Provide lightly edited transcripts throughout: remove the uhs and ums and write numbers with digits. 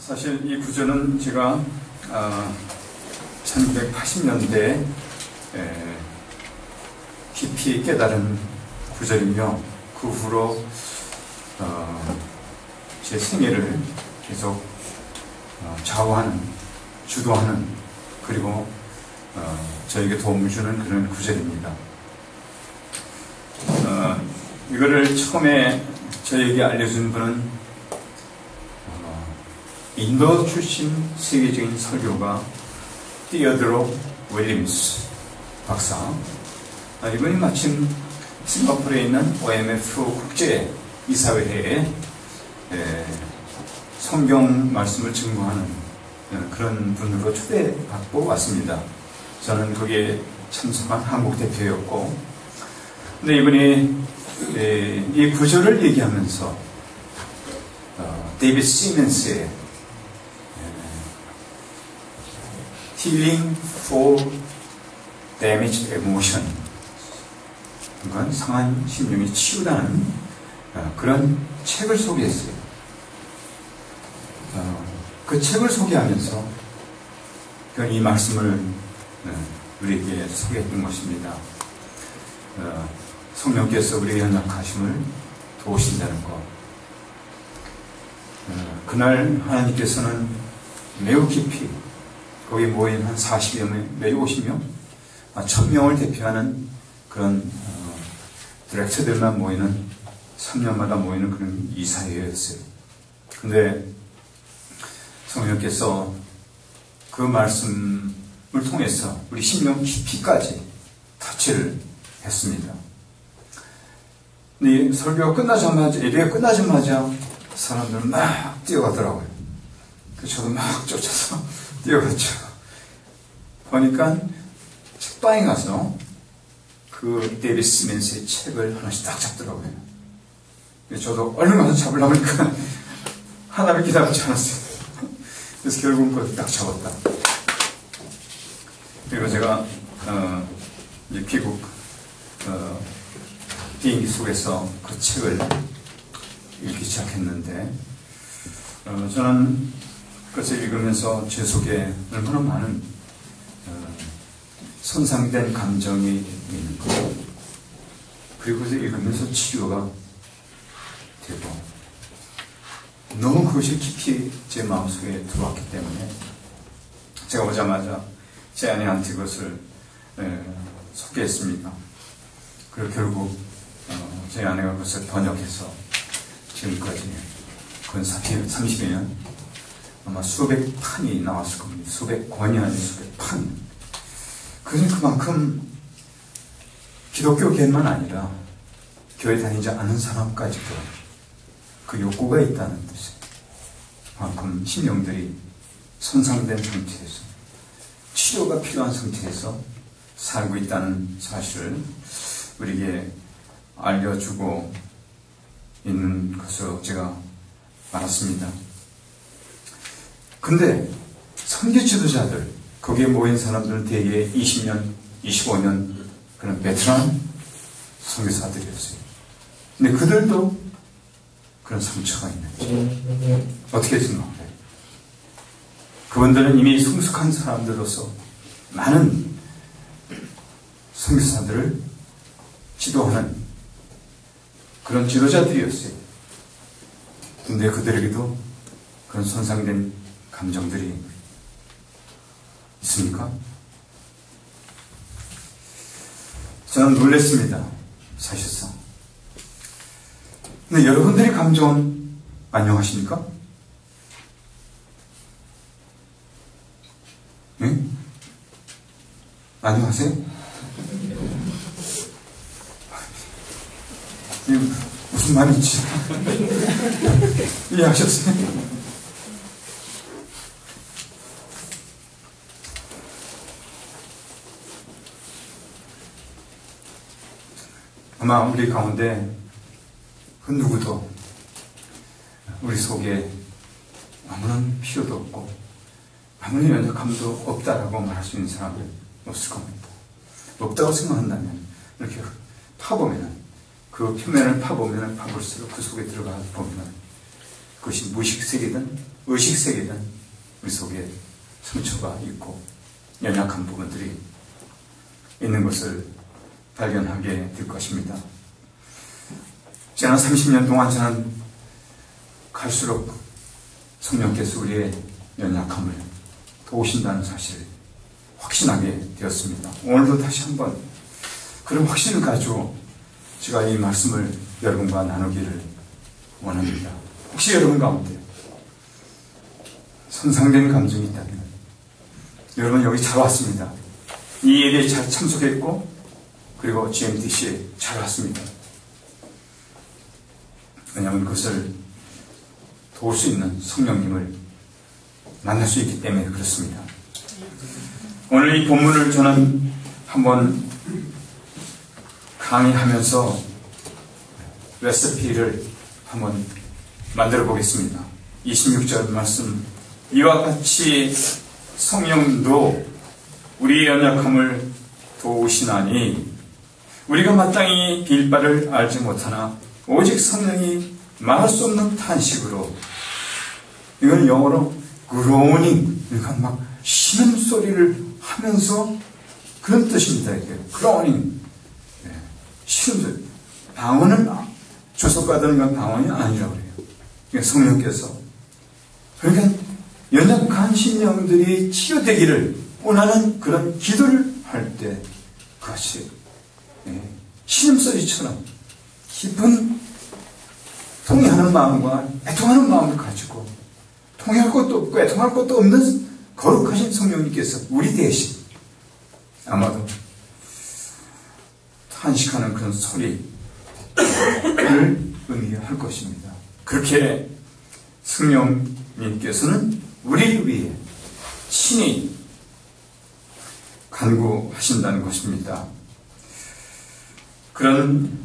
사실 이 구절은 제가 1980년대에 깊이 깨달은 구절이며 그 후로 제 생애를 계속 좌우하는, 주도하는, 그리고 저에게 도움을 주는 그런 구절입니다. 이거를 처음에 저에게 알려준 분은 인도 출신 세계적인 설교가 티어드로 윌리엄스 박사. 이분이 마침 싱가포르에 있는 OMF 국제 이사회에 성경 말씀을 증거하는 그런 분으로 초대받고 왔습니다. 저는 거기에 참석한 한국 대표였고, 근데 이분이 이 구절을 얘기하면서 데이비드 시먼스의 Healing for Damaged Emotion, 그건 상한 심령이 치유라는 그런 책을 소개했어요. 그 책을 소개하면서 이 말씀을 우리에게 소개했던 것입니다. 성령께서 우리의 연약하심을 도우신다는 것. 그날 하나님께서는 매우 깊이 거기에 모인 한 40여 명, 매우 50명, 1000명을 대표하는 그런 디렉터들만 모이는 3년마다 모이는 그런 이사회였어요. 근데 성령께서 그 말씀을 통해서 우리 심령 깊이까지 터치를 했습니다. 근데 이 설교가 끝나자마자, 예배가 끝나자마자 사람들은 막 뛰어가더라고요. 그래서 저도 막 쫓아서 뛰어갔죠. 보니까 책방에 가서 그 데이비드 시먼스의 책을 하나씩 딱 잡더라고요. 저도 얼른 가서 잡으려고 하니까 하나를 기다리지 않았어요. 그래서 결국은 그걸 딱 잡았다. 그리고 제가 이제 귀국 비행기 속에서 그 책을 읽기 시작했는데, 저는 그것을 읽으면서 제 속에 얼마나 많은 손상된 감정이 있는 것, 그리고 그것을 읽으면서 치유가 되고, 너무 그것이 깊이 제 마음속에 들어왔기 때문에 제가 오자마자 제 아내한테 그것을 소개했습니다. 그리고 결국 제 아내가 그것을 번역해서 지금까지 근 30여 년 아마 수백 판이 나왔을 겁니다. 수백 권이 아닌 수백 판. 그것은 그만큼 기독교계만 아니라 교회 다니지 않은 사람까지도 그 욕구가 있다는 뜻이에요. 그만큼 심령들이 손상된 상태에서, 치료가 필요한 상태에서 살고 있다는 사실을 우리에게 알려주고 있는 것으로 제가 알았습니다. 근데 선교 지도자들, 거기에 모인 사람들은 대개 20년, 25년 그런 베테랑 선교사들이었어요. 근데 그들도 그런 상처가 있는지 어떻게 생각해요? 그분들은 이미 성숙한 사람들로서 많은 선교사들을 지도하는 그런 지도자들이었어요. 근데 그들에게도 그런 손상된 감정들이 있습니까? 저는 놀랐습니다. 사실상. 근데 여러분들의 감정은 안녕하십니까? 네? 안녕하세요? 이게 무슨 말인지 이해하셨어요? 아마 우리 가운데 그 누구도 우리 속에 아무런 필요도 없고 아무런 연약함도 없다라고 말할 수 있는 사람은 없을 겁니다. 없다고 생각한다면 이렇게 파보면, 그 표면을 파보면 파볼수록 그 속에 들어가 보면 그것이 무의식세계든 의식세계든 우리 속에 상처가 있고 연약한 부분들이 있는 것을 발견하게 될 것입니다. 지난 30년 동안 저는 갈수록 성령께서 우리의 연약함을 도우신다는 사실을 확신하게 되었습니다. 오늘도 다시 한번 그런 확신을 가지고 제가 이 말씀을 여러분과 나누기를 원합니다. 혹시 여러분 가운데 손상된 감정이 있다면 여러분 여기 잘 왔습니다. 이 예배에 잘 참석했고 그리고 GMTC에 잘 왔습니다. 왜냐하면 그것을 도울 수 있는 성령님을 만날 수 있기 때문에 그렇습니다. 오늘 이 본문을 저는 한번 강의하면서 레시피를 한번 만들어 보겠습니다. 26절 말씀, 이와 같이 성령도 우리의 연약함을 도우시나니 우리가 마땅히 빌 바를 알지 못하나 오직 성령이 말할 수 없는 탄식으로, 이건 영어로 groaning, 그러니까 막 신음소리를 하면서 그런 뜻입니다. 이게 groaning, 신음소리. 방언은 주석가들은 건 방언이 아니라고 그래요. 그러니까 성령께서, 그러니까 연약한 심령들이 치유되기를 원하는 그런 기도를 할 때 그것이 신음소리처럼 깊은 통해하는 마음과 애통하는 마음을 가지고, 통해할 것도 없고 애통할 것도 없는 거룩하신 성령님께서 우리 대신 아마도 탄식하는 그런 소리를 의미할 것입니다. 그렇게 성령님께서는 우리를 위해 친히 간구하신다는 것입니다. 그런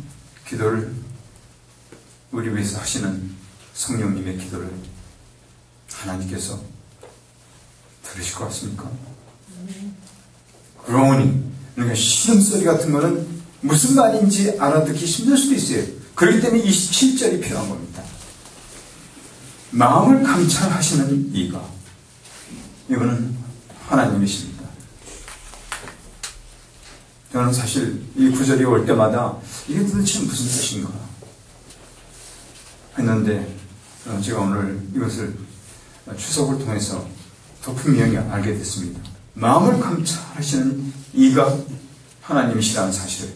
기도를 우리 위해서 하시는 성령님의 기도를 하나님께서 들으실 것 같습니까? groaning, 그러니까 신음소리 같은 거는 무슨 말인지 알아듣기 힘들 수도 있어요. 그렇기 때문에 27절이 필요한 겁니다. 마음을 감찰하시는 이가, 이거는 하나님이십니다. 저는 사실 이 구절이 올 때마다 이게 도대체 무슨 뜻인가 했는데, 제가 오늘 이것을 추석을 통해서 더 분명히 알게 됐습니다. 마음을 감찰하시는 이가 하나님이시라는 사실을.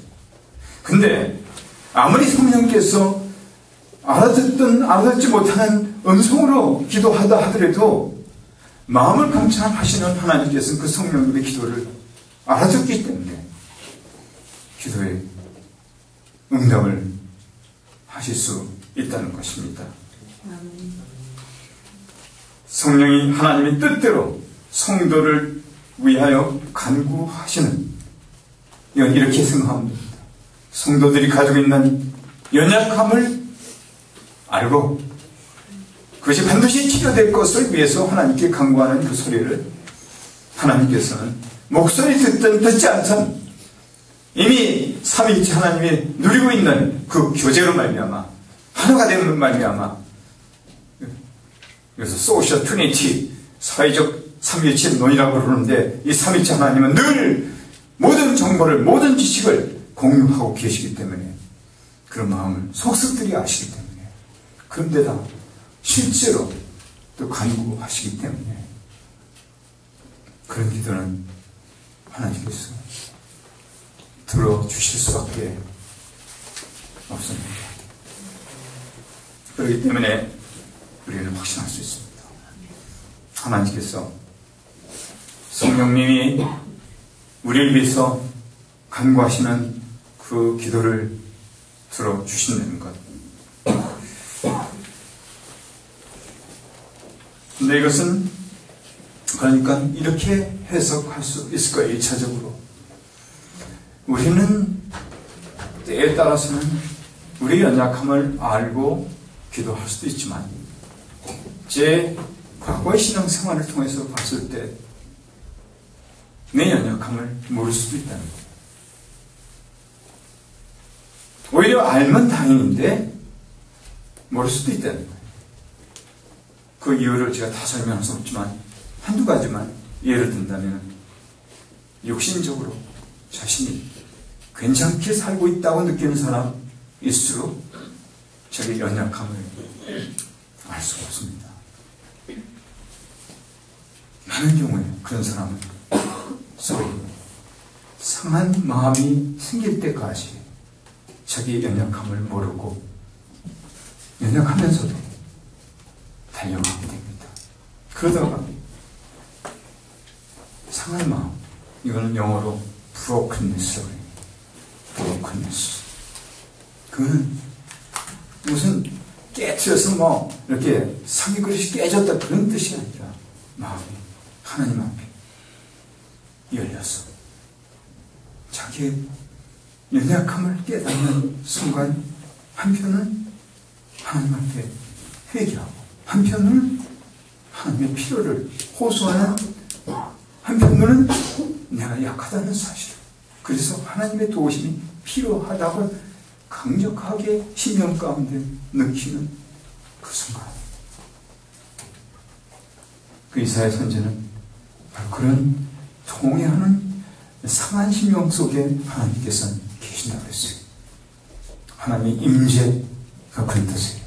근데 아무리 성령께서 알아듣든 알아듣지 못하는 음성으로 기도하다 하더라도 마음을 감찰하시는 하나님께서는 그 성령님의 기도를 알아듣기 때문에 기도에 응답을 하실 수 있다는 것입니다. 성령이 하나님의 뜻대로 성도를 위하여 간구하시는, 이건 이렇게 생각하면 됩니다. 성도들이 가지고 있는 연약함을 알고 그것이 반드시 치료될 것을 위해서 하나님께 간구하는 그 소리를 하나님께서는 목소리 듣든 듣지 않든 이미 삼위일체 하나님이 누리고 있는 그 교제로 말미암아, 하나가 되는 말미암아, 그래서 소셜 트리니티, 사회적 삼위일체 논이라고 그러는데, 이 삼위일체 하나님은 늘 모든 정보를, 모든 지식을 공유하고 계시기 때문에 그런 마음을 속속들이 아시기 때문에, 그런데다 실제로 또 간구하시기 때문에 그런 기도는 하나님께서 들어주실 수밖에 없습니다. 그렇기 때문에 우리는 확신할 수 있습니다. 하나님께서, 성령님이 우리를 위해서 간구하시는 그 기도를 들어주신다는 것. 근데 이것은 그러니까 이렇게 해석할 수 있을 거예요. 1차적으로 우리는 때에 따라서는 우리의 연약함을 알고 기도할 수도 있지만, 제 과거의 신앙생활을 통해서 봤을 때 내 연약함을 모를 수도 있다는 거예요. 오히려 알면 다행인데 모를 수도 있다는 거예요. 그 이유를 제가 다 설명할 수 없지만 한두 가지만 예를 든다면 육신적으로 자신이 괜찮게 살고 있다고 느끼는 사람일수록 자기 연약함을 알 수가 없습니다. 많은 경우에 그런 사람은 썩이고 상한 마음이 생길 때까지 자기 연약함을 모르고 연약하면서도 달려가게 됩니다. 그러다가 상한 마음, 이거는 영어로 brokenness라고 해요. brokenness. 그거는 무슨 깨트려서 뭐 이렇게 상이 그릇이 깨졌다 그런 뜻이 아니라 마음이 하나님 앞에 열려서 자기의 연약함을 깨닫는 순간 한편은 하나님 앞에 회개하고 한편은 하나님의 필요를 호소하는, 한편으로는 내가 약하다는 사실, 그래서 하나님의 도우심이 필요하다고 강력하게 심령 가운데 느끼는 그 순간, 그 이사야 선지는 바로 그런 통회하는 상한 심령 속에 하나님께서는 계신다고 했어요. 하나님의 임재가 그런 뜻이에요.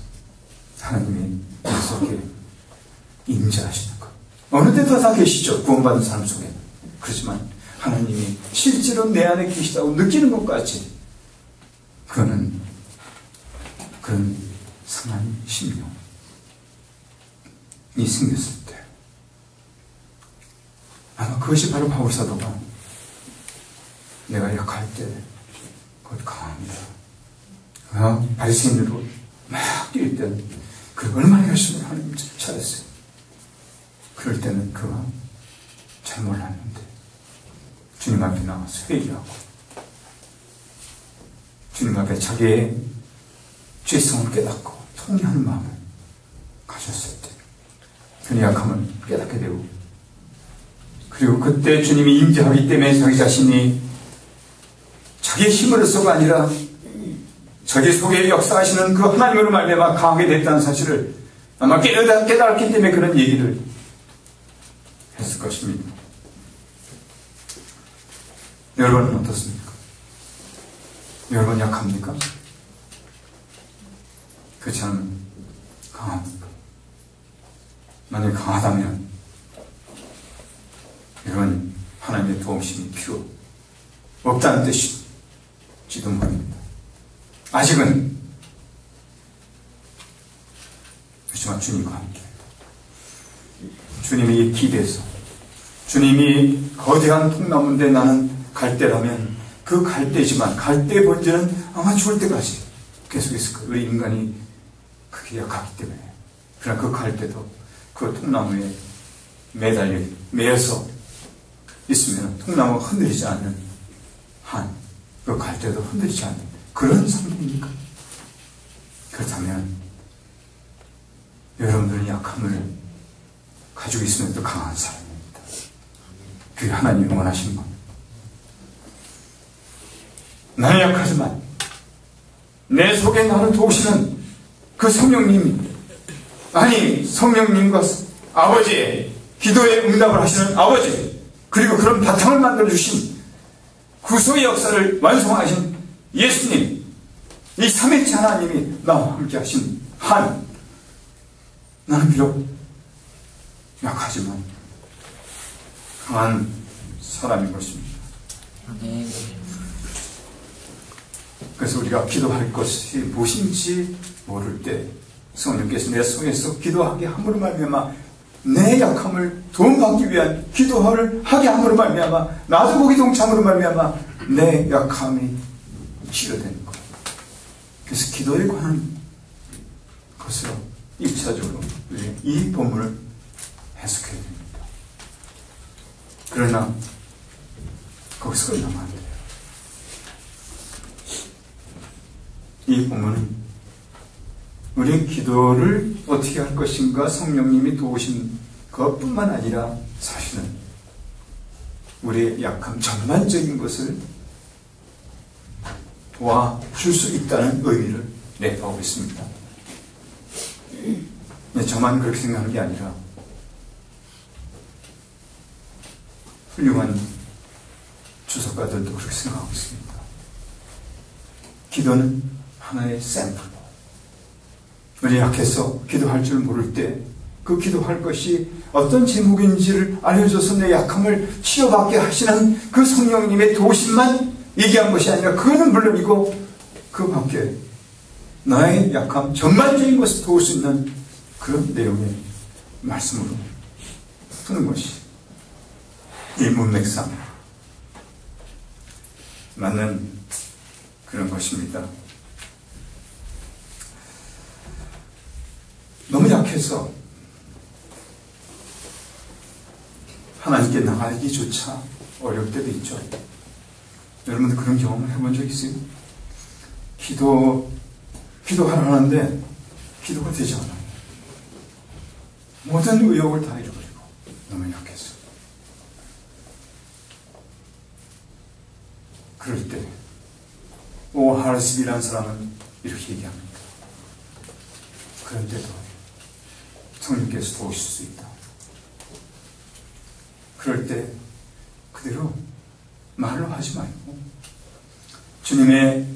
하나님의 이 속에 임재하시는 것. 어느 때도 다 계시죠. 구원받은 사람 속에. 그렇지만 하나님이 실제로 내 안에 계시다고 느끼는 것까지, 그거는 그런 상한 심령이 생겼을 때, 아마 그것이 바로 바울 사도가 내가 약할 때 그것 강합니다. 바리새인으로 막 뛸 때는 그 얼마나 열심히 하나님을 찾았어요. 그럴 때는 그가 잘 몰랐는데 주님 앞에 나와서 회개하고 주님 앞에 자기의 죄성을 깨닫고 통회하는 마음을 가졌을 때 그 약함을 깨닫게 되고, 그리고 그때 주님이 임재하기 때문에 자기 자신이 자기의 힘으로서가 아니라 자기 속에 역사하시는 그 하나님으로 말미암아 강하게 됐다는 사실을 아마 깨달았기 때문에 그런 얘기를 했을 것입니다. 여러분은 어떻습니까? 여러분 약합니까? 그렇지 않으면 강합니까? 만약에 강하다면 여러분 하나님의 도움심이 필요 없다는 뜻일지도 모릅니다. 아직은. 그렇지만 주님과 함께 주님이 기대서 주님이 거대한 통나무인데 나는 갈대라면 그 갈대지만 갈대 본질은 아마 죽을 때까지 계속 있을 거예요. 우리 인간이 그게 약하기 때문에. 그러나 그 갈대도 그 통나무에 매여서 있으면 통나무가 흔들리지 않는 한, 그 갈대도 흔들리지 않는 그런 상태입니까? 그렇다면 여러분들은 약함을 가지고 있으면 또 강한 사람입니다. 그게 하나님이 원하시는 겁니다. 나는 약하지만 내 속에 나를 도우시는 그 성령님이, 아니 성령님과 아버지의 기도에 응답을 하시는 아버지, 그리고 그런 바탕을 만들어주신 구속의 역사를 완성하신 예수님, 이 삼위일체 하나님이 나와 함께 하신 한, 나는 비록 약하지만 강한 사람인 것입니다. 그래서 우리가 기도할 것이 무엇인지 모를 때 성령께서 내 속에서 기도하게 함으로 말미암아 내 약함을 도움받기 위한 기도를 하게 함으로 말미암아 나도 거기 동참으로 말미암아 내 약함이 치료되는 것. 그래서 기도에 관한 것으로 1차적으로 이 본문을 해석해야 됩니다. 그러나 거기서 끝나면 안 돼요. 이 본문은 우리 기도를 어떻게 할 것인가 성령님이 도우신 것뿐만 아니라 사실은 우리의 약함 전반적인 것을 도와줄 수 있다는 의미를 내포하고 있습니다. 저만 그렇게 생각하는 게 아니라 훌륭한 주석가들도 그렇게 생각하고 있습니다. 기도는 하나의 샘플. 우리 약해서 기도할 줄 모를 때 그 기도할 것이 어떤 제목인지를 알려줘서 내 약함을 치유받게 하시는 그 성령님의 도심만 얘기한 것이 아니라 그거는 물론이고 그 밖에 나의 약함, 전반적인 것을 도울 수 있는 그런 내용의 말씀으로 푸는 것이 이 문맥상 맞는 그런 것입니다. 너무 약해서 하나님께 나가기조차 어려울 때도 있죠. 여러분들 그런 경험을 해본 적 있어요? 기도하려 하는데 기도가 되지 않아요. 모든 의욕을 다 잃어버리고 너무 약해서. 그럴 때 오 하르스비라는 사람은 이렇게 얘기합니다. 그럴 때도 성령께서 도우실 수 있다. 그럴 때 그대로 말로 하지 말고 주님의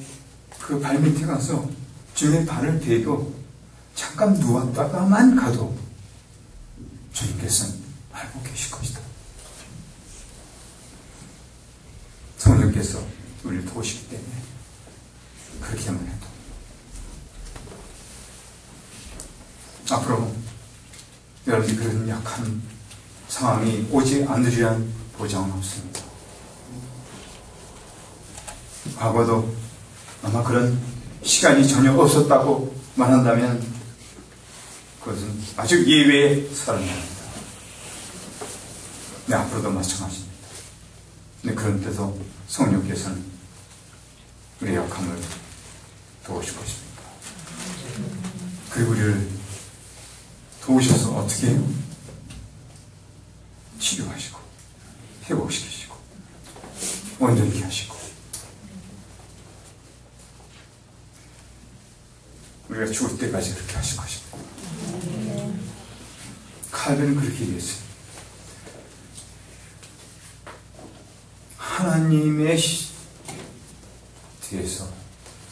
그 발밑에 가서 주님의 발을 대고 잠깐 누웠다가만 가도 주님께서는 알고 계실 것이다. 성령께서 우리를 도우시기 때문에 그렇게만 해도 앞으로 여러분이 그런 약한 상황이 오지 않으리란 보장은 없습니다. 과거도 아마 그런 시간이 전혀 없었다고 말한다면 그것은 아주 예외의 사람입니다. 네, 앞으로도 마찬가지입니다. 근데 그런 때도 성령께서는 우리의 약함을 도우실 것입니다. 그리고 우리를 도우셔서 어떻게 해요? 치료하시고 회복시키시고 온전히 하시고 우리가 죽을 때까지 그렇게 하실 것입니다. 칼빈은 그렇게 얘기했어요. 하나님의 뒤에서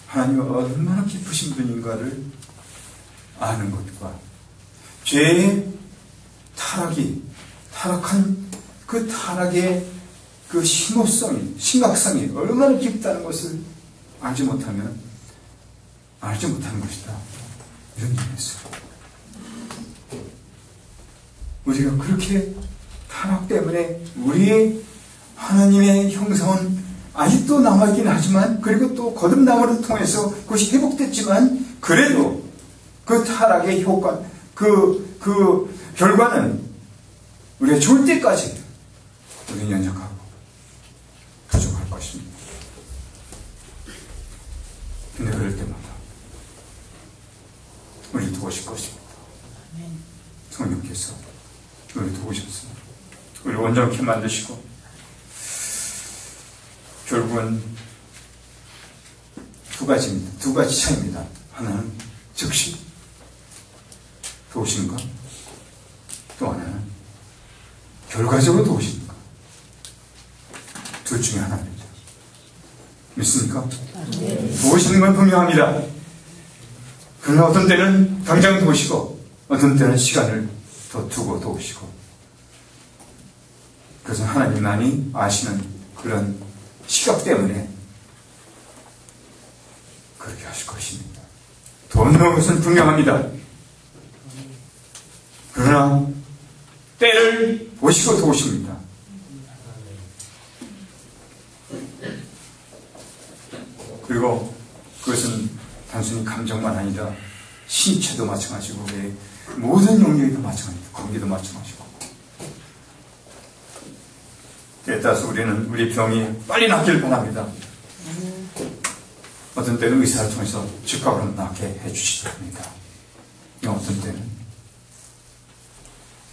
하나님이 얼마나 깊으신 분인가를 아는 것과 죄의 타락한 그 타락의 그 심각성이 얼마나 깊다는 것을 알지 못하는 것이다. 이런 얘기를 했어요. 우리가 그렇게 타락 때문에 우리의 하나님의 형상은 아직도 남아있긴 하지만 그리고 또 거듭남을 통해서 그것이 회복됐지만 그래도 그 타락의 효과 그 결과는 우리가 죽을 때까지 우리는 연약하고 부족할 것입니다. 근데 그럴 때마다 우리를 도우실 것입니다. 성령께서 우리를 도우셔서 우리를 온전케 만드시고 결국은 두 가지 차이입니다. 하나는 즉시 도우시는 것, 또 하나는 결과적으로 도우시는 것. 둘 중에 하나입니다. 믿습니까? 도우시는 건 분명합니다. 그러나 어떤 때는 당장 도우시고 어떤 때는 시간을 더 두고 도우시고 그래서 하나님만이 아시는 그런 시각 때문에 그렇게 하실 것입니다. 도우는 것은 분명합니다. 그러나 때를 보시고 도우십니다. 그리고 그것은 단순히 감정만 아니라 신체도 마찬가지고 모든 영역이 다 마찬가지고 관계도 마찬가지고 때에 따라서 우리는 우리 병이 빨리 낫기를 바랍니다. 어떤 때는 의사를 통해서 즉각으로 낫게 해주시기도 합니다. 어떤 때는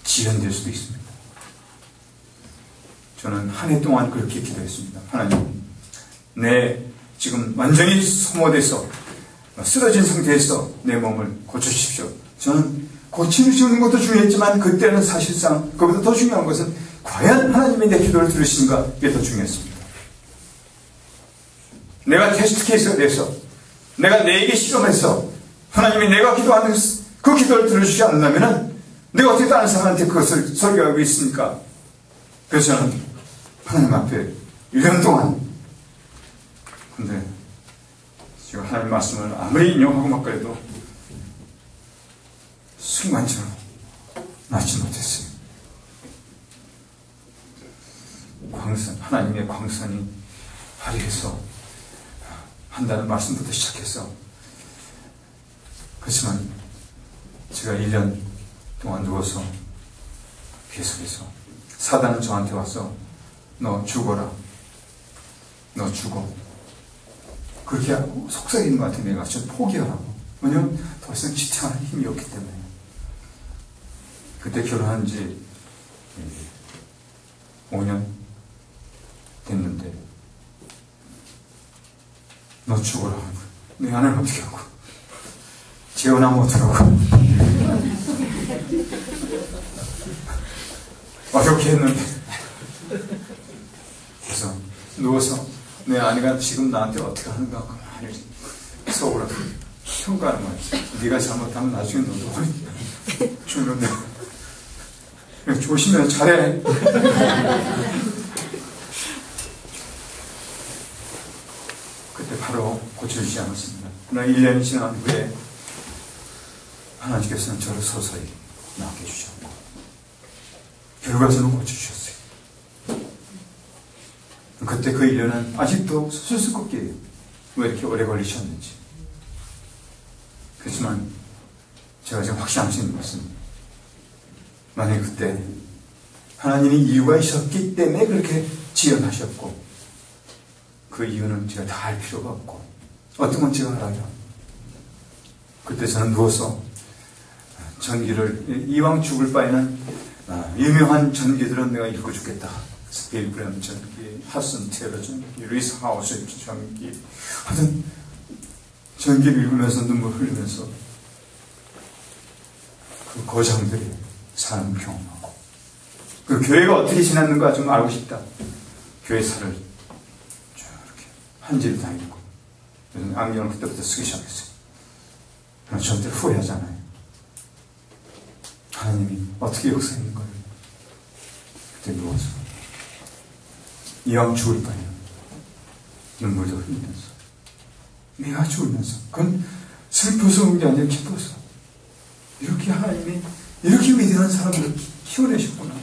지연될 수도 있습니다. 저는 한 해 동안 그렇게 기도했습니다. 하나님, 내 지금 완전히 소모돼서 쓰러진 상태에서 내 몸을 고쳐주십시오. 저는 고침을 주는 것도 중요했지만 그때는 사실상 그보다 더 중요한 것은 과연 하나님이 내 기도를 들으시는가, 이게 더 중요했습니다. 내가 테스트 케이스가 돼서 내가 내게 실험해서 하나님이 내가 기도하는 그 기도를 들어주지 않는다면 내가 어떻게 다른 사람한테 그것을 설교하고 있습니까? 그래서 저는 하나님 앞에 1년 동안, 근데 지금 하나님 말씀을 아무리 인용하고 막 그래도 순간적으로 낫지 못했어요. 광선, 하나님의 광선이 화려해서 한다는 말씀부터 시작해서, 그렇지만 제가 1년 동안 누워서 계속해서 사단은 저한테 와서 너 죽어라, 너 죽어, 그렇게 하고 속삭이는 것 같은 내가 좀 포기하라고. 왜냐면 더 이상 지탱할 힘이 없기 때문에. 그때 결혼한 지 5년 됐는데 너 죽어라, 내 아내는 어떻게 하고 재혼하면 어떡하고 어렵게 했는데, 그래서 누워서 내 아내가 지금 나한테 어떻게 하는가 가만히 속으로 평가하는 거야. 네가 잘못하면 나중에 너도 죽는다. 조심해, 잘해. 그때 바로 고쳐주지 않았습니다. 그러나 1년이 지난 후에 하나님께서는 저를 서서히 낫게 해주셨고 결과적으로 고쳐주셨어요. 그때 그 1년은 아직도 수수께끼예요. 왜 이렇게 오래 걸리셨는지. 그렇지만 제가 지금 확신할 수 있는 것은, 만약에 그때 하나님이 이유가 있었기 때문에 그렇게 지연하셨고, 그 이유는 제가 다 알 필요가 없고, 어떤 건 제가 알아요. 그때 저는 누워서 전기를, 이왕 죽을 바에는 유명한 전기들은 내가 읽고 죽겠다. 빌 브램 전기, 하슨 테러 전기, 리스 하우스 전기, 하여튼 전기를 읽으면서 눈물 흘리면서 그 거장들이 삶을 경험하고, 그 교회가 어떻게 지났는가 좀 알고 싶다. 교회사를 쭉 이렇게 한지를 다 읽고, 그래서 안경을 그때부터 쓰기 시작했어요. 그럼 절대 후회하지 않아요. 하나님이 어떻게 역사했는가를 그때 누워서 이왕 죽을 바에는 눈물도 흘리면서, 내가 죽으면서, 그건 슬퍼서 온 게 아니라 기뻐서, 이렇게 하나님이 이렇게 위대한 사람들을 키워내셨구나.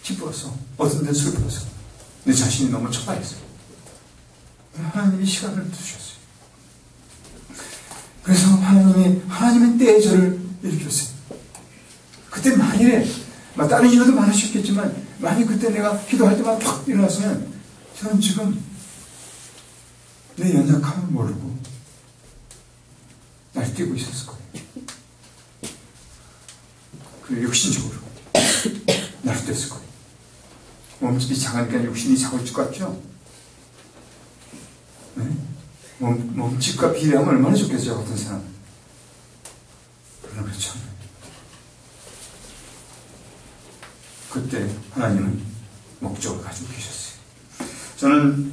기뻐서, 어떤 데는 슬퍼서, 내 자신이 너무 초라했어요. 하나님이 시간을 두셨어요. 그래서 하나님의 때에 저를 일으켰어요. 그때 만일에, 다른 이유도 많으셨겠지만, 만약 그때 내가 기도할 때만 팍 일어났으면, 저는 지금 내 연약함을 모르고 날뛰고 있었을 거예요. 그리고 육신적으로 날뛰었을 거예요. 몸집이 작으니까 육신이 작을 것 같죠? 네? 몸집과 비례하면 얼마나 좋겠어요, 어떤 사람은. 그러나 그렇지 않아요. 그때 하나님은 목적을 가지고 계셨어요. 저는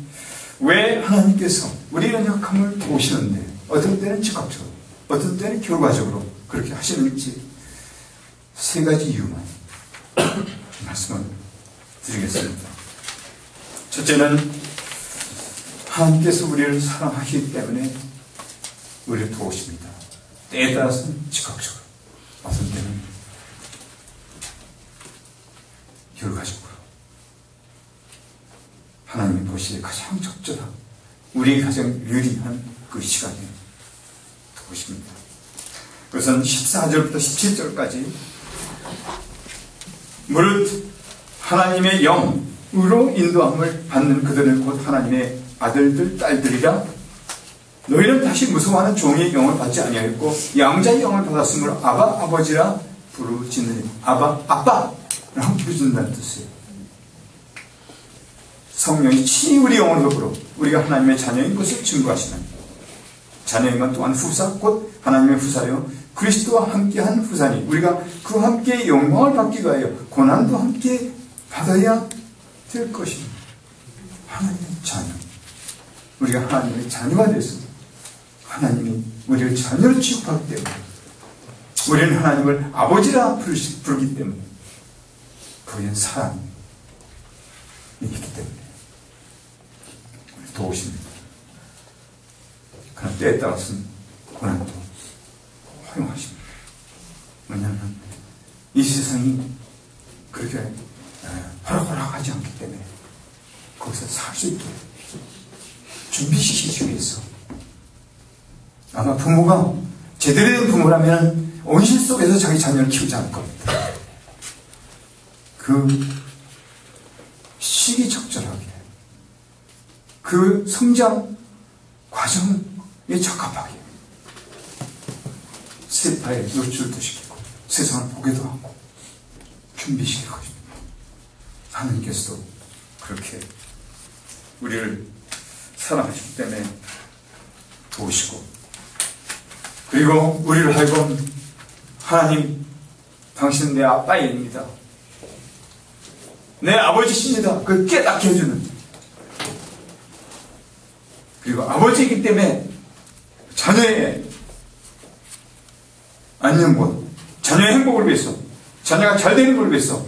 왜 하나님께서 우리 연약함을 보시는데, 어떤 때는 즉각적으로, 어떤 때는 결과적으로 그렇게 하시는지 3가지 이유만 말씀을 드리겠습니다. 첫째는 하나님께서 우리를 사랑하시기 때문에 우리를 도우십니다. 때에 따라서는 즉각적으로, 어떤 때는 결과적으로. 하나님이 보시기에 가장 적절한, 우리에게 가장 유리한 그 시간에 도우십니다. 그것은 14절부터 17절까지 무릇 하나님의 영으로 인도함을 받는 그들은 곧 하나님의 아들들, 딸들이라. 너희는 다시 무서워하는 종의 영을 받지 아니하였고 양자의 영을 받았으므로 아바, 아버지라 부르짖느니. 아바, 아빠라고 부르짖는다는 뜻이에요. 성령이 친히 우리 영으로 부르 우리가 하나님의 자녀인 것을 증거하시는, 자녀인 건 또한 후사, 곧 하나님의 후사요 그리스도와 함께한 후사니 우리가 그와 함께 영광을 받기 위하여 고난도 함께 받아야 될 것입니다. 하나님의 자녀, 우리가 하나님의 자녀가 돼서 하나님이 우리를 자녀로 취급하기 때문에 우리는 하나님을 아버지라 부르기 때문에 거기엔 사랑이 있기 때문에 도우십니다. 그러나 때에 따라서는 고난도 허용하십니다. 왜냐하면 이 세상이 그렇게 호락호락하지 않기 때문에 거기서 살 수 있게 준비시키기 위해서 아마 부모가 제대로 된 부모라면 온실 속에서 자기 자녀를 키우지 않을 겁니다. 그 시기적절하게 그 성장 과정에 적합하게 세파에 노출도 시키고 세상을 보게도 하고 준비시킬 것입니다. 하나님께서도 그렇게 우리를 사랑하시기 때문에 도우시고 그리고 우리를 하여금 하나님 당신은 내 아빠입니다. 내 아버지십니다. 그걸 깨닫게 해주는 그리고 아버지이기 때문에 자녀의 안녕과 자녀의 행복을 위해서 자녀가 잘 되는 걸 위해서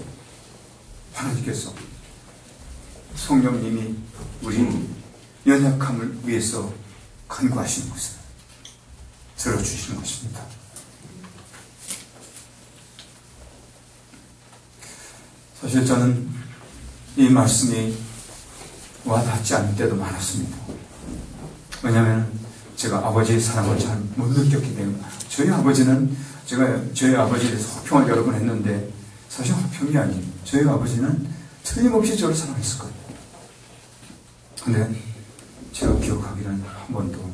하나님께서 성령님이 우리 연약함을 위해서 간구하시는 것을 들어주시는 것입니다. 사실 저는 이 말씀이 와닿지 않을 때도 많았습니다. 왜냐하면 제가 아버지의 사랑을 잘 못 느꼈기 때문에 저희 아버지는 제가 저희 아버지에 대해서 호평을 여러 번 했는데 사실 호평이 아니에요. 저희 아버지는 틀림없이 저를 사랑했을 거예요. 근데 제가 기억하기로는 한 번도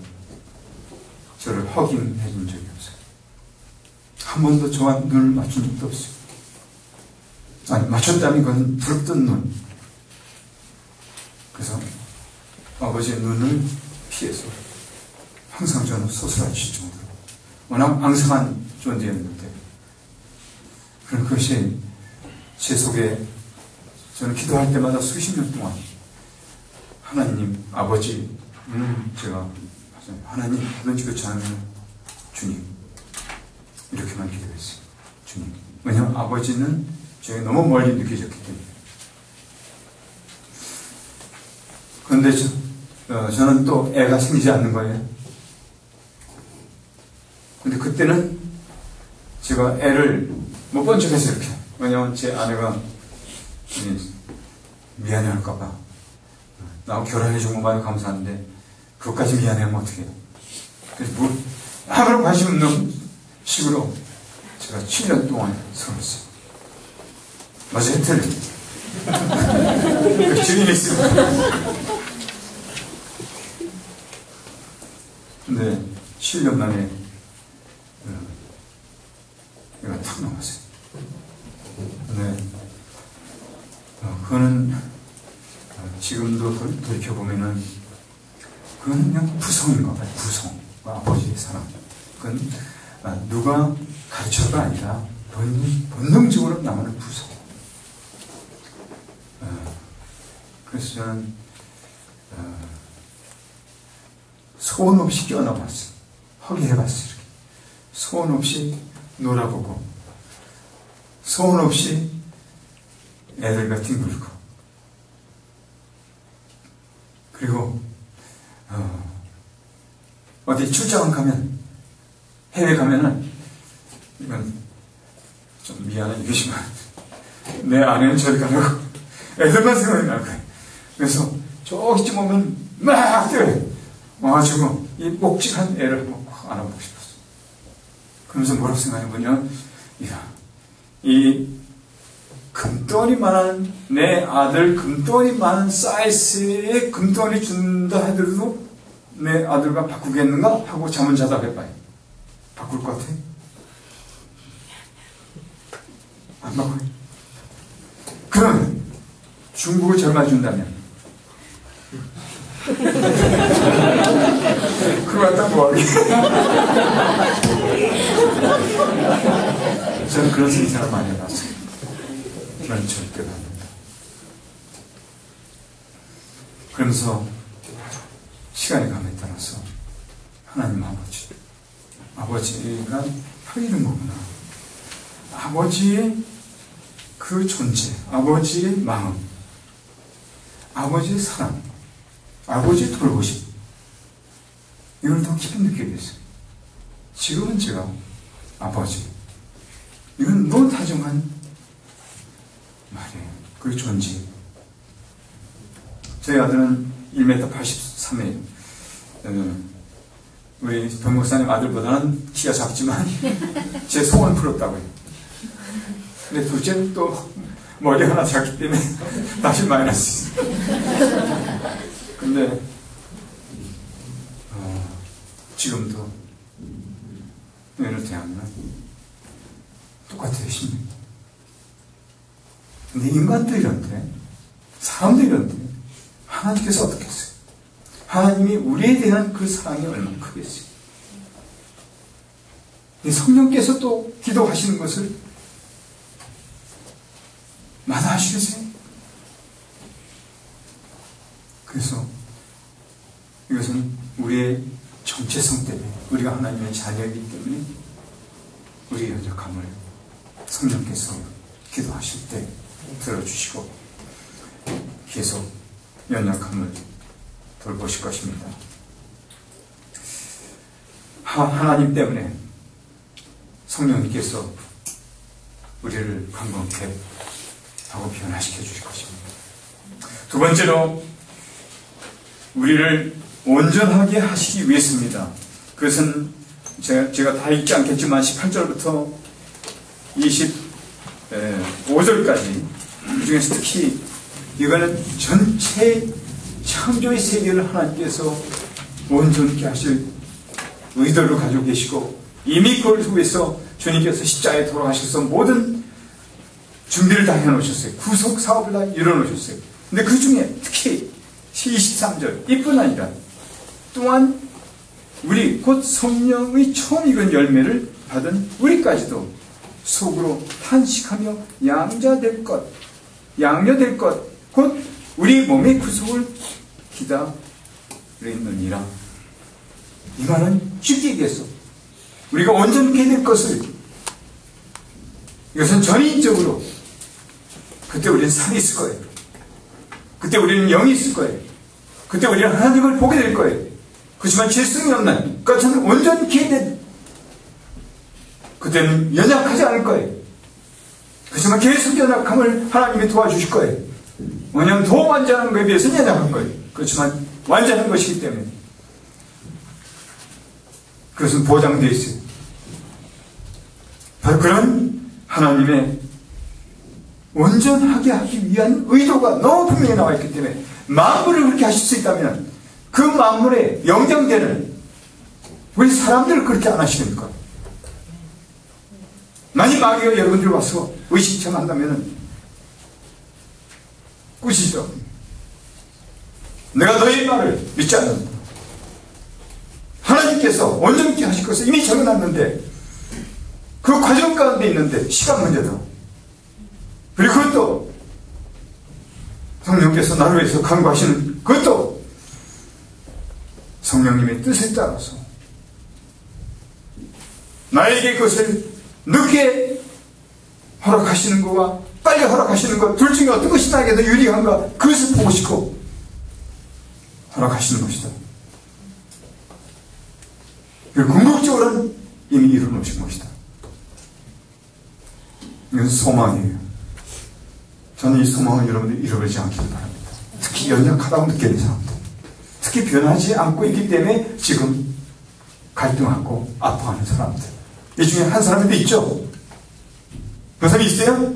저를 허깅해 준 적이 없어요. 한 번도 저와 눈을 맞춘 적도 없어요. 아니 맞췄다면 그건 부릅뜬 눈. 그래서 아버지의 눈을 피해서 항상 저는 소설하실 정도로 워낙 앙상한 존재였는데 그런 것이 제 속에 저는 기도할 때마다 수십 년 동안 하나님 아버지 제가 하나님 하든지 그렇지 않으면 주님 이렇게만 기도했어요. 주님. 왜냐하면 아버지는 저에게 너무 멀리 느껴졌기 때문에. 그런데 저는 또 애가 생기지 않는 거예요. 근데 그때는 제가 애를 못 본 척했어요. 이렇게. 왜냐하면 제 아내가 미안해할까봐 나하고 결혼해준 것만이 감사한데 그것까지 미안해하면 어떡해요. 그래서 아무런 관심 없는 식으로 제가 7년 동안 살았어요. 맞아요? 틀립니다. 그 증인이 있습니다. 근데 7년 만에 얘가 탁 나왔어요. 근데 그거는 지금도 돌이켜보면은 그건 그냥 부성인가 봐요. 부성. 아버지의 사랑. 그건 누가 가르쳐가 아니라 본능적으로 나오는 부성. 그래서 저는 소원 없이 껴넣어봤어요. 허기해봤어요. 이렇게. 소원 없이 놀아보고 소원 없이 애들과 뒹굴고 그리고 어디 출장 가면 해외 가면은 이건 좀 미안한 얘기지만 내 아내는 저리 가라고 애들만 생각이 날 거예요. 그래서 저기쯤 오면 막 뛰어요. 와가지고 이 목직한 애를 한번 안아보고 싶었어. 그러면서 뭐라고 생각해보면 이 금덩이만한 내 아들 금덩이만한 사이즈의 금덩이 준다 하더라도 내 아들과 바꾸겠는가 하고 잠은 자다 해봐요. 바꿀 것 같아? 안 바꿔요. 그러면 중국을 절만 준다면 그거 갖다 뭐하게 저는 그런 생각을 많이 해봤어요. 그런 절대가 아닙니다. 그러면서 시간이 감에 따라서 하나님 아버지가 이런 거구나. 아버지의 그 존재, 아버지의 마음, 아버지의 사랑, 아버지의 돌보심, 이걸 더 깊이 느끼게 됐어요. 지금은 제가 아버지, 이건 너무 다정한 말이에요. 그 존재. 저희 아들은 1m 83이에요. 우리 병 목사님 아들보다는 키가 작지만 제 소원 풀었다고요. 근데 둘째는 또 머리 하나 작기 때문에 다시 마이너스. 근데 지금도 얘를 대하면 똑같아요. 심리. 근데 인간도 이런데, 사람도 이런데, 하나님께서 어떻게 했어요? 하나님이 우리에 대한 그 사랑이 얼마나 크겠어요? 성령께서 또 기도하시는 것을 마다하시겠어요? 그래서 이것은 우리의 정체성 때문에, 우리가 하나님의 자녀이기 때문에 우리의 연약함을 성령께서 기도하실 때 들어주시고 계속 연약함을 돌보실 것입니다. 하나님 때문에 성령님께서 우리를 강건케 하고 변화시켜 주실 것입니다. 두 번째로 우리를 온전하게 하시기 위해서입니다. 그것은 제가 다 읽지 않겠지만 18절부터 25절까지 그 중에서 특히 이거는 전체 창조의 세계를 하나님께서 온전케 하실 의도를 가지고 계시고 이미 그걸 위해서 주님께서 십자가에 돌아가셔서 모든 준비를 다 해놓으셨어요. 구속 사업을 다 이뤄놓으셨어요. 근데 그 중에 특히 23절 이뿐 아니라 또한 우리 곧 성령의 처음 익은 열매를 받은 우리까지도 속으로 탄식하며 양자될 것, 양녀될 것, 곧 우리 몸의 구속을 기다리느니라. 이 말은 쉽게 얘기해서 우리가 온전케 될 것을, 이것은 전인적으로 그때 우리는 살이 있을 거예요. 그때 우리는 영이 있을 거예요. 그때 우리는 하나님을 보게 될 거예요. 그렇지만 죄성이 없는, 그것은 온전케 된, 그때는 연약하지 않을 거예요. 그렇지만 계속 연약함을 하나님이 도와주실 거예요. 왜냐하면 더 완전한 것에 비해서는 연약한 거예요. 그렇지만 완전한 것이기 때문에 그것은 보장되어 있어요. 바로 그런 하나님의 온전하게 하기 위한 의도가 너무 분명히 나와 있기 때문에 만물을 그렇게 하실 수 있다면 그 만물에 영장되는 우리 사람들을 그렇게 안 하시니까. 만약 마귀가 여러분들 와서 의심청한다면 꾸짖어. 내가 너의 말을 믿지 않는다. 하나님께서 온전케 하실 것을 이미 정해놨는데 그 과정 가운데 있는데 시간 문제다. 그리고 그것도 성령께서 나를 위해서 강구하시는 그것도 성령님의 뜻에 따라서 나에게 그것을 늦게 허락하시는 것과 빨리 허락하시는 것 둘 중에 어떤 것이 나에게 더 유리한가 그것을 보고 싶고 허락하시는 것이다. 그리고 궁극적으로는 이미 이루어놓으신 것이다. 이건 소망이에요. 저는 이 소망을 여러분들이 잃어버리지 않기를 바랍니다. 특히 연약하다고 느끼는 사람들, 특히 변하지 않고 있기 때문에 지금 갈등하고 아파하는 사람들, 이 중에 한 사람도 있죠? 그 사람이 있어요?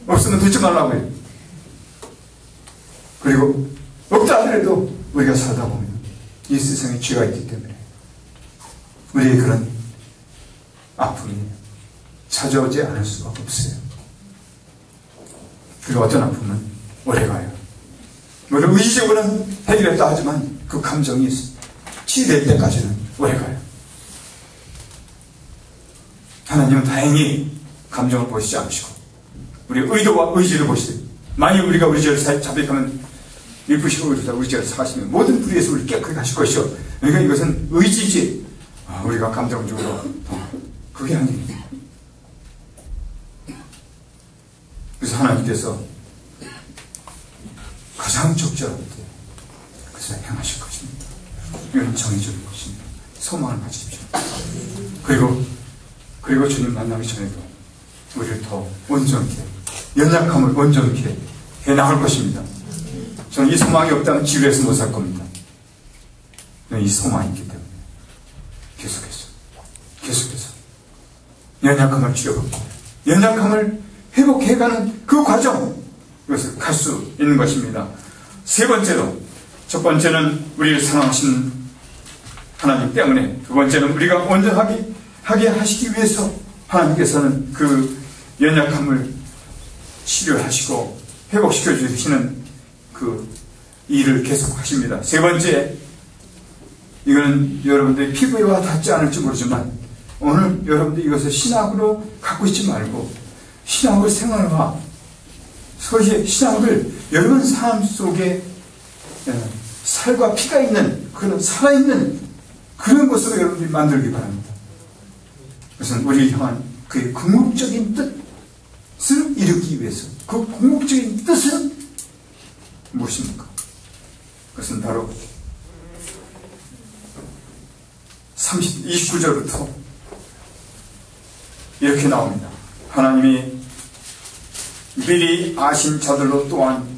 없으면 듣지 말라고요. 그리고 없다 하더라도 우리가 살다 보면 이 세상에 죄가 있기 때문에 우리의 그런 아픔이 찾아오지 않을 수가 없어요. 그리고 어떤 아픔은 오래가요. 물론 의지적으로는 해결했다 하지만 그 감정이 치유될 때까지는 오래가요. 하나님은 다행히 감정을 보시지 않으시고 우리 의도와 의지를 보시되, 만일 우리가 우리 죄를 자백하면 미쁘시고 우리 죄를 사하시면 모든 불의에서 우리 깨끗하게 하실 것이요. 그러니까 이것은 의지지 우리가 감정적으로 그게 아닙니다. 그래서 하나님께서 가장 적절할 때 그것을 행하실 것입니다. 이건 정해질 것입니다. 소망을 가지십시오. 그리고 주님 만나기 전에도 우리를 더 온전케, 연약함을 온전케 해나갈 것입니다. 저는 이 소망이 없다면 지루해서 못 살 겁니다. 이 소망이 있기 때문에 계속해서 연약함을 치료받고 연약함을 회복해가는 그 과정, 그것을 갈 수 있는 것입니다. 세 번째로, 첫 번째는 우리를 사랑하신 하나님 때문에, 두 번째는 우리가 온전하게 하시기 위해서 하나님께서는 그 연약함을 치료하시고 회복시켜 주시는 그 일을 계속 하십니다. 세 번째, 이거는 여러분들의 피부에와 닿지 않을지 모르지만 오늘 여러분들이 이것을 신학으로 갖고 있지 말고 신학을 생활화, 신학을 여러분 삶 속에 살과 피가 있는 그런 살아있는 그런 것으로 여러분들이 만들기 바랍니다. 그것은 우리를 향한 그의 궁극적인 뜻을 이루기 위해서, 그 궁극적인 뜻은 무엇입니까? 그것은 바로 29절부터 이렇게 나옵니다. 하나님이 미리 아신 자들로 또한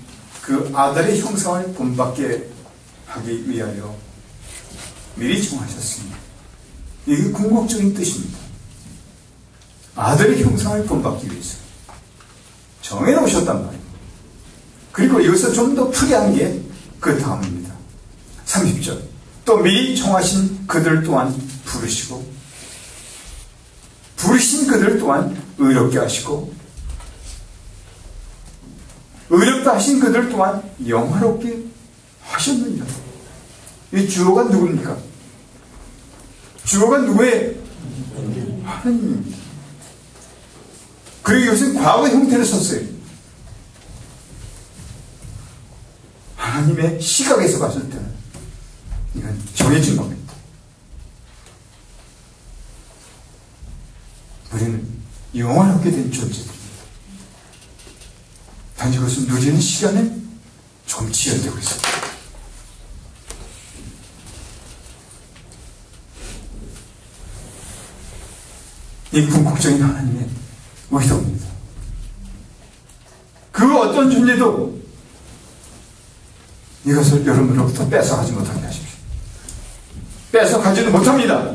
그 아들의 형상을 본받게 하기 위하여 미리 정하셨습니다. 이게 궁극적인 뜻입니다. 아들의 형상을 본받기 위해서 정해놓으셨단 말이에요. 그리고 여기서 좀 더 풀이한 게 그 다음입니다. 30절. 또 미리 정하신 그들 또한 부르시고, 부르신 그들 또한 의롭게 하시고, 의롭다 하신 그들 또한 영화롭게 하셨느니라. 이 주어가 누굽니까? 주어가 누구의? 하나님입니다. 그리고 이것은 과거 형태를 썼어요. 하나님의 시각에서 봤을 때는 이건 정해진 겁니다. 우리는 영원하게 된 존재들입니다. 단지 그것은 누리는 시간에 좀 지연되고 있습니다. 이 궁극적인 하나님의 의도입니다. 그 어떤 존재도 이것을 여러분으로부터 뺏어가지 못하게 하십시오. 뺏어가지도 못합니다.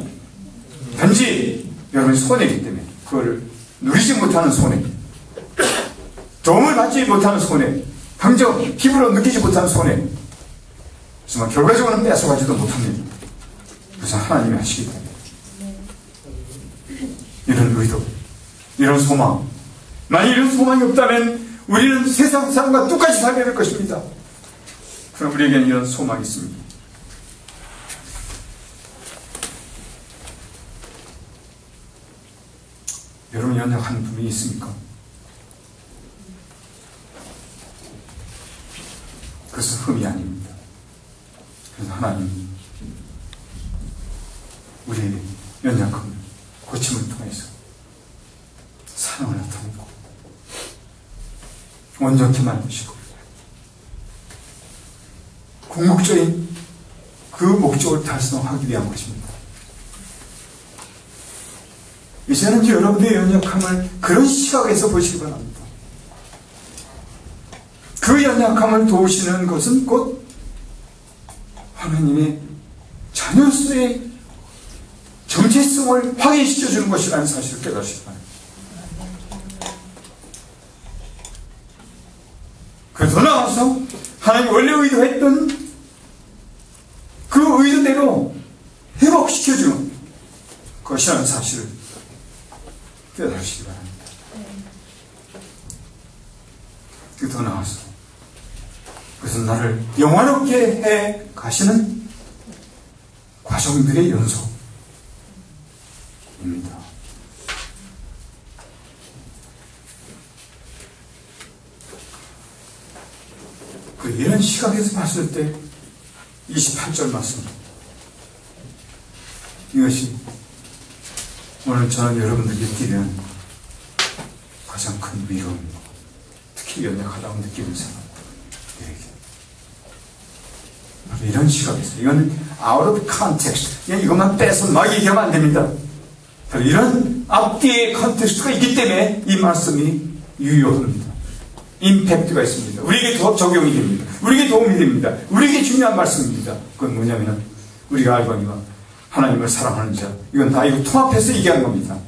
단지 여러분의 손해이기 때문에, 그거를 누리지 못하는 손해, 도움을 받지 못하는 손해, 당장 피부로 느끼지 못하는 손해, 정말 결과적으로는 뺏어가지도 못합니다. 그래서 하나님이 하시기 때문에 이런 의도, 이런 소망, 만약 이런 소망이 없다면 우리는 세상 사람과 똑같이 살게 될 것입니다. 그럼 우리에게는 이런 소망이 있습니다. 여러분 연약한 부분이 있습니까? 그것은 흠이 아닙니다. 그래서 하나님 우리의 연약함을 고침을 통해서 사랑을 나타내고 온전케 만드시고 궁극적인 그 목적을 달성하기 위한 것입니다. 이제는 여러분들의 연약함을 그런 시각에서 보시기 바랍니다. 그 연약함을 도우시는 것은 곧 하나님의 자녀로서의 정체성을 확인시켜주는 것이라는 사실을 깨달으시기 바랍니다. 더 나아가서 하나님이 원래 의도했던 그 의도대로 회복시켜주는 것이라는 사실을 깨달으시기 바랍니다. 더 나아가서 그것은 나를 영화롭게 해 가시는 과정들의 연속입니다. 이런 시각에서 봤을 때 28절 말씀, 이것이 오늘 저는 여러분들께 드리는 가장 큰 위로입니다. 특히 연약하다고 느끼는 사람들에게 이런 시각에서, 이건 out of context, 그냥 이것만 빼서 막 얘기하면 안 됩니다. 이런 앞뒤의 컨텍스트가 있기 때문에 이 말씀이 유효합니다. 임팩트가 있습니다. 우리에게 더 적용이 됩니다. 우리에게 도움이 됩니다. 우리에게 중요한 말씀입니다. 그건 뭐냐면 우리가 알거니와 하나님을 사랑하는 자, 이건 다 이거 통합해서 얘기한 겁니다.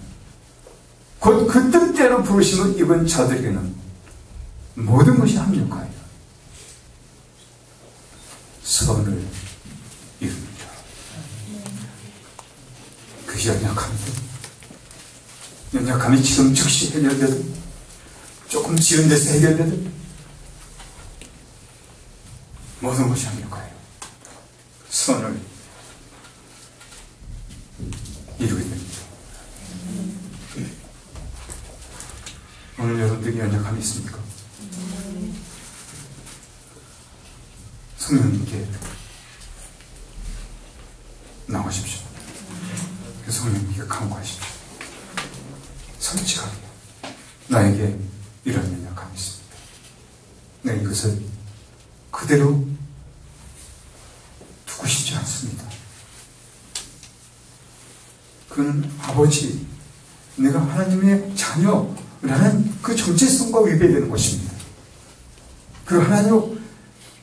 곧 그 뜻대로 부르심을 입은 자들에게는 모든 것이 합력하여 선을 이룹니다. 그것이 연약합니다. 연약함이 지금 즉시 해결되든 조금 지은 데서 해결되든 모든 것이 합력하여 선을 이루게 됩니다. 오늘 여러분들이 연약함이 있습니까? 성령님께 나오십시오. 성령님께 간구하십시오. 솔직하게 나에게 이런 연약함이 있습니다. 내가 이것을 그대로 두고 싶지 않습니다. 그는 아버지, 내가 하나님의 자녀라는 그 정체성과 위배되는 것입니다. 그 하나님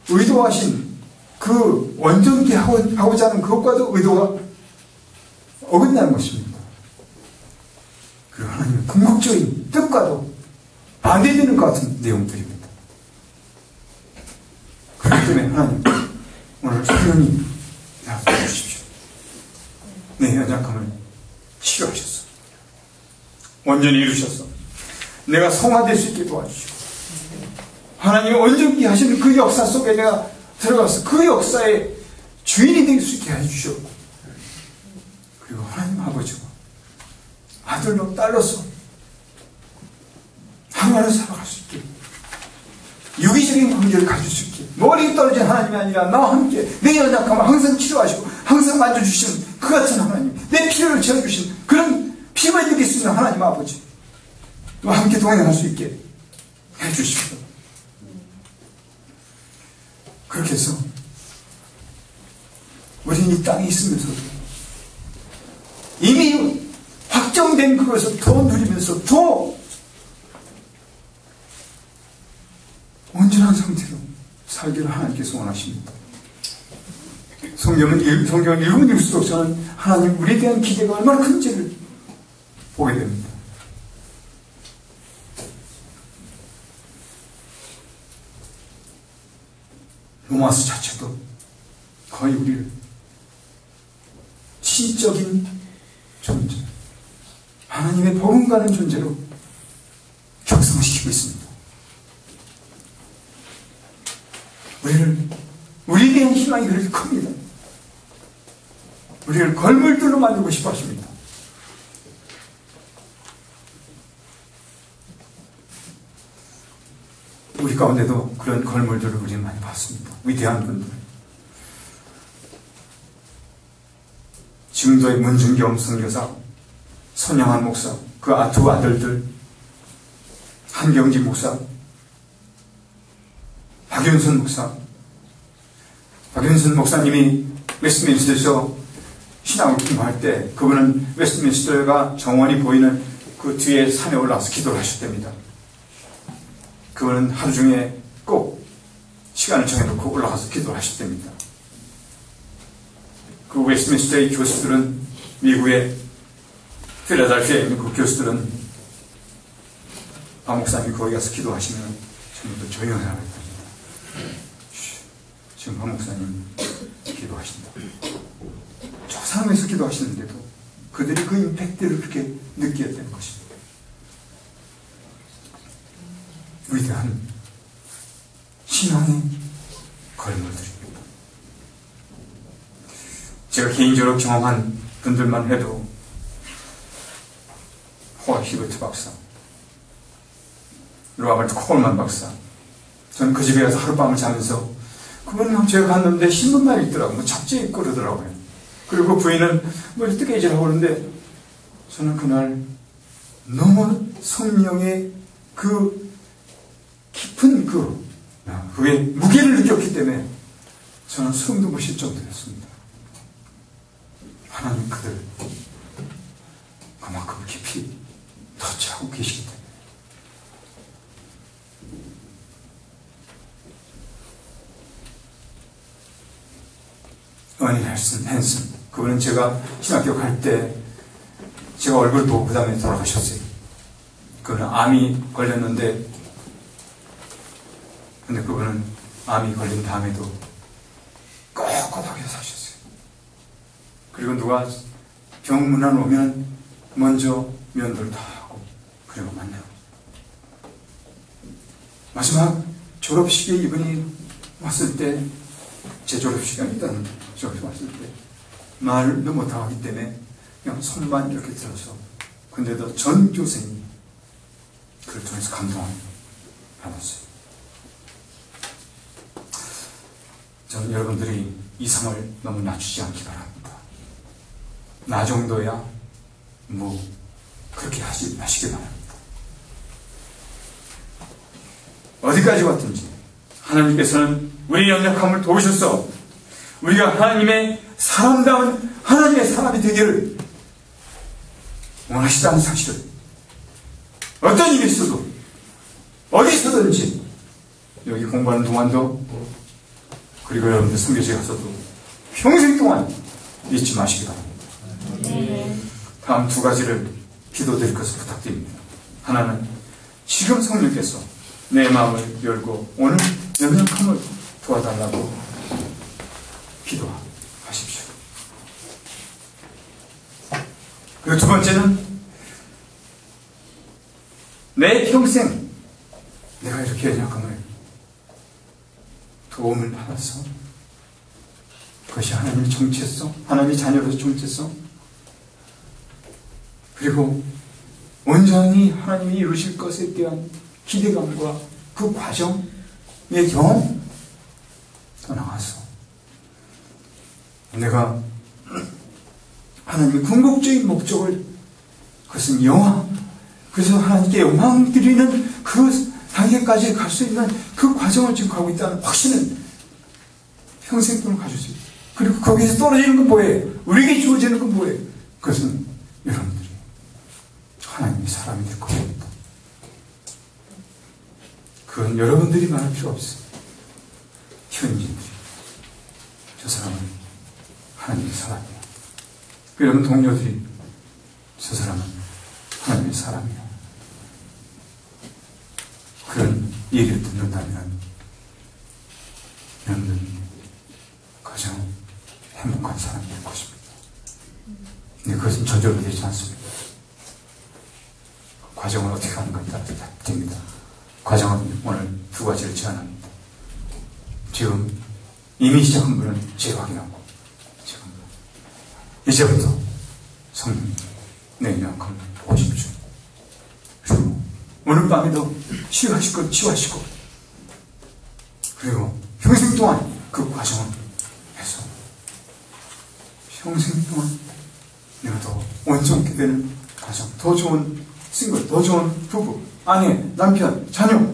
의도하신 그 온전케 하고자 하는 그것과도 의도가 어긋나는 것입니다. 그리고 하나님의 궁극적인 뜻과도 반대되는 것 같은 내용들입니다. 그렇기 때문에 하나님 오늘 소연히 나와주십시오. 주십시오. 내 연약함을 치료하셨어. 온전히 이루셨어. 내가 성화될 수 있게 도와주시고 하나님이 온전히 하시는 그 역사 속에 내가 들어가서 그 역사의 주인이 될 수 있게 해주셨고, 그리고 하나님 아버지가 아들로 딸로서 하나를 살아갈 수 있게, 유기적인 관계를 가질 수 있게, 멀리 떨어진 하나님이 아니라 나와 함께 내 연약함을 항상 치료하시고 항상 만져주시는 그 같은 하나님, 내 필요를 채워주시는 그런 피부에 느낄 수 있는 하나님 아버지 또 함께 동행할 수 있게 해주십시오. 그렇게 해서 우리는 이 땅에 있으면서도 이미 확정된 그것을 더 누리면서 더 온전한 상태로 살기를 하나님께서 원하십니다. 성경을 읽으면 읽을수록 저는 하나님 우리에 대한 기대가 얼마나 큰지를 보게 됩니다. 로마서 자체도 거의 우리를 신적인 존재, 하나님의 버금가는 존재로 격상시키고 있습니다. 우리에 대한 희망이 그렇게 큽니다. 우리를 걸물들로 만들고 싶어 하십니다. 우리 가운데도 그런 걸물들을 우리는 많이 봤습니다. 위대한 분들. 증도의 문준경 선교사, 손영한 목사, 그 두 아들들, 한경지 목사, 박윤선 목사. 박윤선 목사님이 웨스트민스터에서 신앙을 공부할 때 그분은 웨스트민스터가 정원이 보이는 그 뒤에 산에 올라와서 기도를 하셨답니다. 그분은 하루 중에 꼭 시간을 정해놓고 올라가서 기도를 하셨답니다. 그 웨스트민스터의 교수들은, 미국의 필라델피아에 있는 그 교수들은 박 목사님이 거기 가서 기도하시면 전부 조용히 하라고 했답니다. 지금 박 목사님 기도하신다. 저 상황에서 기도하시는데도 그들이 그 임팩트를 그렇게 느꼈다는 것입니다. 위대한 신앙의 걸물들입니다. 제가 개인적으로 경험한 분들만 해도 호아 히버트 박사, 로버트 콜만 박사, 저는 그 집에 가서 하룻밤을 자면서 그분 제가 갔는데 신문만 읽더라고요. 뭐 잡지 읽고 그러더라고요. 그리고 부인은 뭐 뜨개질하고 그러는데 저는 그날 너무 성령의 그 깊은 그의 무게를 느꼈기 때문에 저는 숨도 못 쉴 정도였습니다. 하나님 그들 그만큼 깊이 터치하고 계시기 때문에. 어니 헨슨 그분은 제가 신학교 갈 때 제가 얼굴 보고 그 다음에 돌아가셨어요. 그분은 암이 걸렸는데 근데 그분은 암이 걸린 다음에도 꼿꼿하게 사셨어요. 그리고 누가 병문안 오면 먼저 면도를 다 하고 그리고 만나고 마지막 졸업식에 이분이 왔을 때 제 졸업식이 있다는 졸업식 왔을 때 말도 못하기 때문에 그냥 손만 이렇게 들어서 근데도 전 교생이 그를 통해서 감동을 받았어요. 저는 여러분들이 이 상을 너무 낮추지 않기 바랍니다. 나 정도야 뭐 그렇게 하지 마시기 바랍니다. 어디까지 왔든지 하나님께서는 우리의 연약함을 도우셔서 우리가 하나님의 사람다운 하나님의 사람이 되기를 원하시다는 사실을 어떤 일이 있어도 어디서든지 여기 공부하는 동안도 그리고 여러분들 선교지에 가서도 평생 동안 잊지 마시기 바랍니다. 다음 두 가지를 기도드릴 것을 부탁드립니다. 하나는 지금 성령께서 내 마음을 열고 오늘 연약함을 도와달라고 기도하십시오. 그리고 두 번째는 내 평생 내가 이렇게 연약함을 도움을 받아서 그것이 하나님의 정체성, 하나님의 자녀로서 정체성 그리고 온전히 하나님이 이루실 것에 대한 기대감과 그 과정의 경험 더 나아가서 내가 하나님의 궁극적인 목적을 그것은 그래서 하나님께 영광 드리는 그 단계까지 갈 수 있는 그 과정을 지금 가고 있다는 확신은 평생 동안 가질 수 있어요. 그리고 거기서 떨어지는 건 뭐예요? 우리에게 주어지는 건 뭐예요? 그것은 여러분들이 하나님의 사람이 될 겁니다. 그건 여러분들이 말할 필요 없어요. 현지인들이 저 사람은 하나님의 사람이야. 여러분 동료들이 저 사람은 하나님의 사람이야. 그런 얘기를 듣는다면 여러분은 가장 행복한 사람이 될 것입니다. 근데 그것은 저절로 되지 않습니다. 과정을 어떻게 하는 것에 따라서 됩니다. 과정은 오늘 두 가지를 제안합니다. 지금 이미 시작한 분은 재확인하고 지금 이제부터 성령님 내 연약함을 보십시오. 그리고 오늘 밤에도 치유하실 것 치유하시고 그리고 평생 동안 그 과정을 해서 평생 동안 내가 더 온전하게 되는 과정, 더 좋은 싱글, 더 좋은 부부, 아내, 남편, 자녀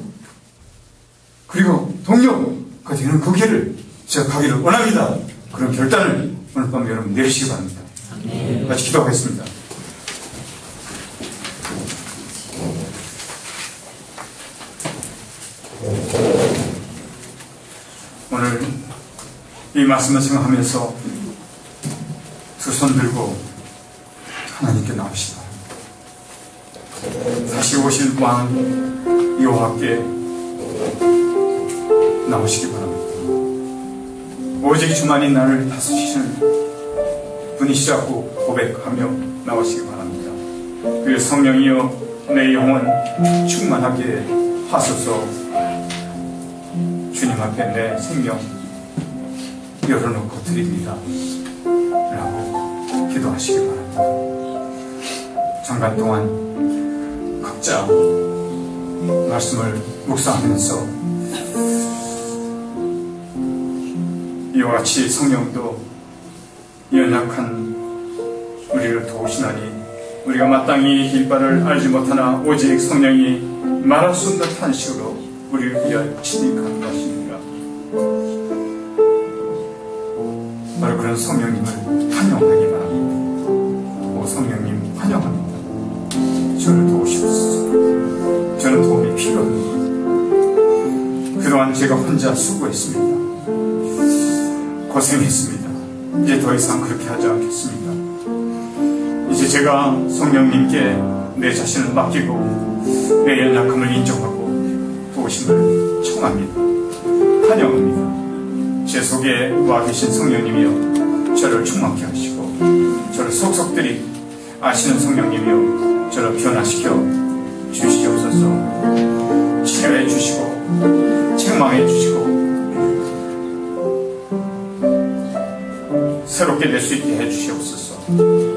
그리고 동료가 되는 그 길을 제가 가기를 원합니다. 그런 결단을 오늘 밤 여러분 내리시기 바랍니다. 같이 기도하겠습니다. 오늘 이 말씀을 생각하면서 두 손 들고 하나님께 나오시기 바랍니다. 다시 오실 왕 여호와께 나오시기 바랍니다. 오직 주만이 나를 다스리시는 분이시라고 고백하며 나오시기 바랍니다. 그 성령이여 내 영혼 충만하게 하소서. 주님 앞에 내 생명 열어놓고 드립니다 라고 기도하시기 바랍니다. 잠깐 동안 각자 말씀을 묵상하면서 이와 같이 성령도 연약한 우리를 도우시나니 우리가 마땅히 길바를 알지 못하나 오직 성령이 말할 수 없는 듯한 식으로 우리를 위하여 친히 간구하시니라. 바로 그런 성령님을 환영하기 바랍니다. 오 성령님 환영합니다. 저를 도우시옵소서. 저는 도움이 필요합니다. 그동안 제가 혼자 수고했습니다. 고생했습니다. 이제 더 이상 그렇게 하지 않겠습니다. 이제 제가 성령님께 내 자신을 맡기고 내 연약함을 인정하고 도우심을 청합니다. 환영합니다. 제 속에 와 계신 성령님이여 저를 충만케 하시고 저를 속속들이 아시는 성령님이여 저를 변화시켜 주시옵소서. 치료해 주시고 책망해 주시고 새롭게 될 수 있게 해 주시옵소서.